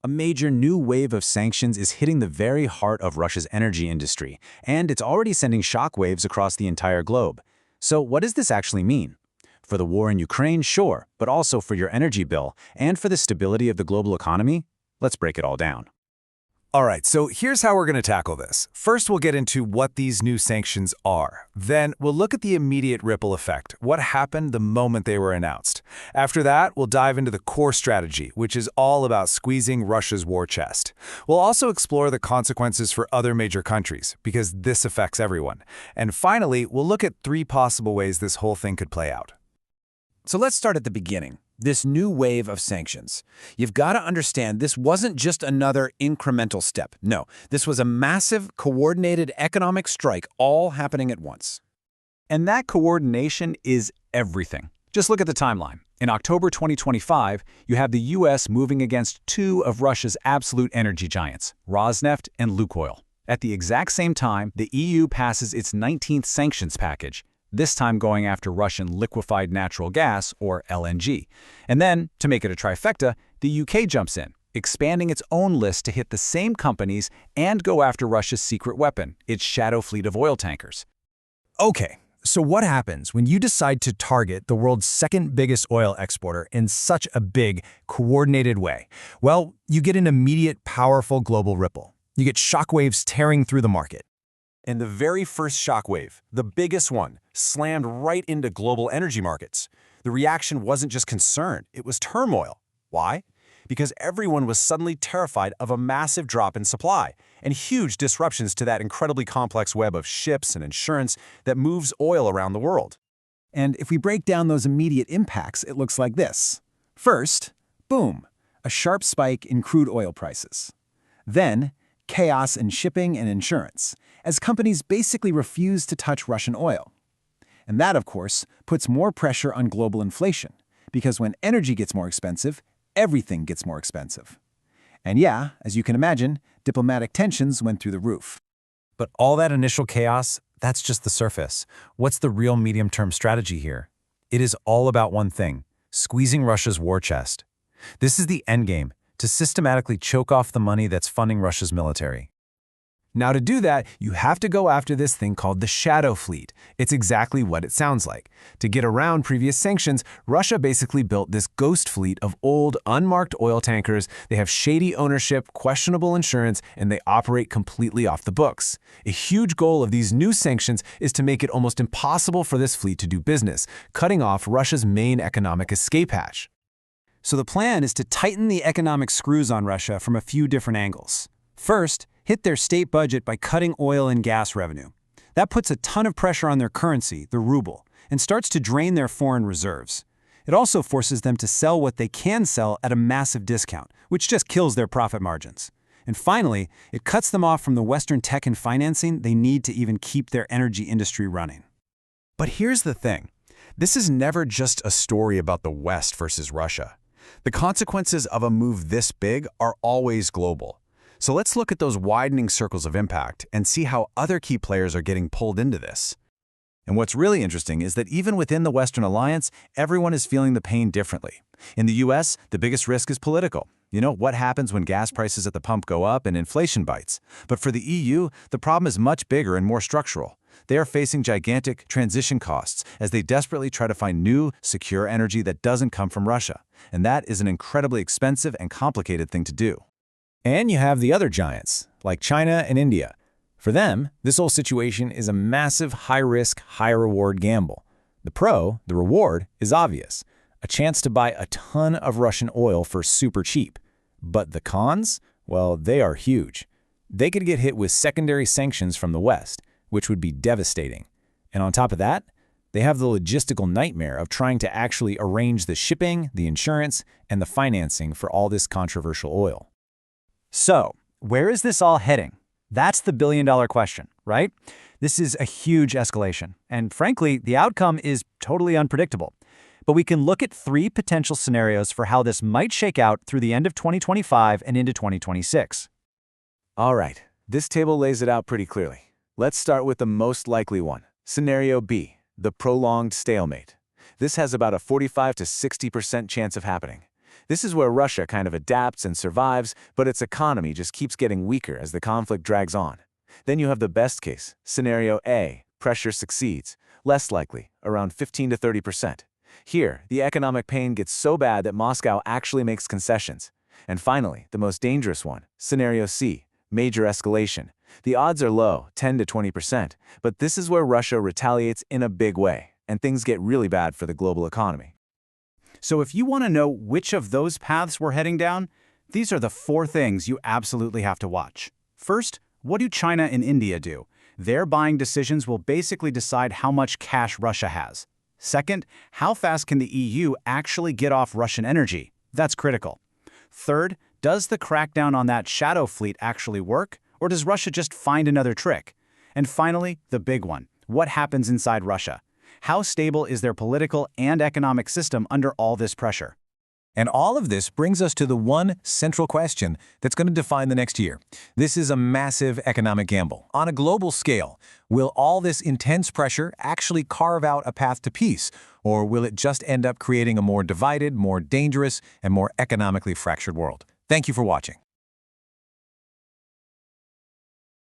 A major new wave of sanctions is hitting the very heart of Russia's energy industry, and it's already sending shockwaves across the entire globe. So what does this actually mean? For the war in Ukraine, sure, but also for your energy bill and for the stability of the global economy? Let's break it all down. All right, so here's how we're going to tackle this. First, we'll get into what these new sanctions are. Then, we'll look at the immediate ripple effect, what happened the moment they were announced. After that, we'll dive into the core strategy, which is all about squeezing Russia's war chest. We'll also explore the consequences for other major countries, because this affects everyone. And finally, we'll look at 3 possible ways this whole thing could play out. So let's start at the beginning. This new wave of sanctions. You've got to understand this wasn't just another incremental step. No, this was a massive, coordinated economic strike all happening at once. And that coordination is everything. Just look at the timeline. In October 2025, you have the U.S. moving against 2 of Russia's absolute energy giants, Rosneft and Lukoil. At the exact same time, the EU passes its 19th sanctions package, this time going after Russian liquefied natural gas, or LNG. And then, to make it a trifecta, the UK jumps in, expanding its own list to hit the same companies and go after Russia's secret weapon, its shadow fleet of oil tankers. Okay, so what happens when you decide to target the world's second biggest oil exporter in such a big, coordinated way? Well, you get an immediate, powerful global ripple. You get shockwaves tearing through the market. And the very first shockwave, the biggest one, slammed right into global energy markets. The reaction wasn't just concern, it was turmoil. Why? Because everyone was suddenly terrified of a massive drop in supply and huge disruptions to that incredibly complex web of ships and insurance that moves oil around the world. And if we break down those immediate impacts, it looks like this. First, boom, a sharp spike in crude oil prices. Then, chaos in shipping and insurance, as companies basically refuse to touch Russian oil. And that, of course, puts more pressure on global inflation, because when energy gets more expensive, everything gets more expensive. And yeah, as you can imagine, diplomatic tensions went through the roof. But all that initial chaos, that's just the surface. What's the real medium-term strategy here? It is all about one thing: squeezing Russia's war chest. This is the endgame, to systematically choke off the money that's funding Russia's military. Now, to do that, you have to go after this thing called the shadow fleet. It's exactly what it sounds like. To get around previous sanctions, Russia basically built this ghost fleet of old, unmarked oil tankers. They have shady ownership, questionable insurance, and they operate completely off the books. A huge goal of these new sanctions is to make it almost impossible for this fleet to do business, cutting off Russia's main economic escape hatch. So the plan is to tighten the economic screws on Russia from a few different angles. First, hit their state budget by cutting oil and gas revenue. That puts a ton of pressure on their currency, the ruble, and starts to drain their foreign reserves. It also forces them to sell what they can sell at a massive discount, which just kills their profit margins. And finally, it cuts them off from the Western tech and financing they need to even keep their energy industry running. But here's the thing. This is never just a story about the West versus Russia. The consequences of a move this big are always global. So let's look at those widening circles of impact and see how other key players are getting pulled into this. And what's really interesting is that even within the Western alliance, everyone is feeling the pain differently. In the US, the biggest risk is political. You know, what happens when gas prices at the pump go up and inflation bites? But for the EU, the problem is much bigger and more structural. They are facing gigantic transition costs as they desperately try to find new, secure energy that doesn't come from Russia. And that is an incredibly expensive and complicated thing to do. And you have the other giants, like China and India. For them, this whole situation is a massive high-risk, high-reward gamble. The reward, is obvious: a chance to buy a ton of Russian oil for super cheap. But the cons? Well, they are huge. They could get hit with secondary sanctions from the West, which would be devastating. And on top of that, they have the logistical nightmare of trying to actually arrange the shipping, the insurance, and the financing for all this controversial oil. So, where is this all heading? That's the billion-dollar question, right? This is a huge escalation, and frankly, the outcome is totally unpredictable. But we can look at 3 potential scenarios for how this might shake out through the end of 2025 and into 2026. All right, this table lays it out pretty clearly. Let's start with the most likely one, Scenario B, the prolonged stalemate. This has about a 45 to 60% chance of happening. This is where Russia kind of adapts and survives, but its economy just keeps getting weaker as the conflict drags on. Then you have the best case, scenario A, pressure succeeds, less likely, around 15 to 30%. Here, the economic pain gets so bad that Moscow actually makes concessions. And finally, the most dangerous one, scenario C, major escalation. The odds are low, 10 to 20%, but this is where Russia retaliates in a big way, and things get really bad for the global economy. So if you want to know which of those paths we're heading down, these are the 4 things you absolutely have to watch. First, what do China and India do? Their buying decisions will basically decide how much cash Russia has. Second, how fast can the EU actually get off Russian energy? That's critical. Third, does the crackdown on that shadow fleet actually work, or does Russia just find another trick? And finally, the big one, what happens inside Russia? How stable is their political and economic system under all this pressure? And all of this brings us to the one central question that's going to define the next year. This is a massive economic gamble. On a global scale, will all this intense pressure actually carve out a path to peace, or will it just end up creating a more divided, more dangerous, and more economically fractured world? Thank you for watching.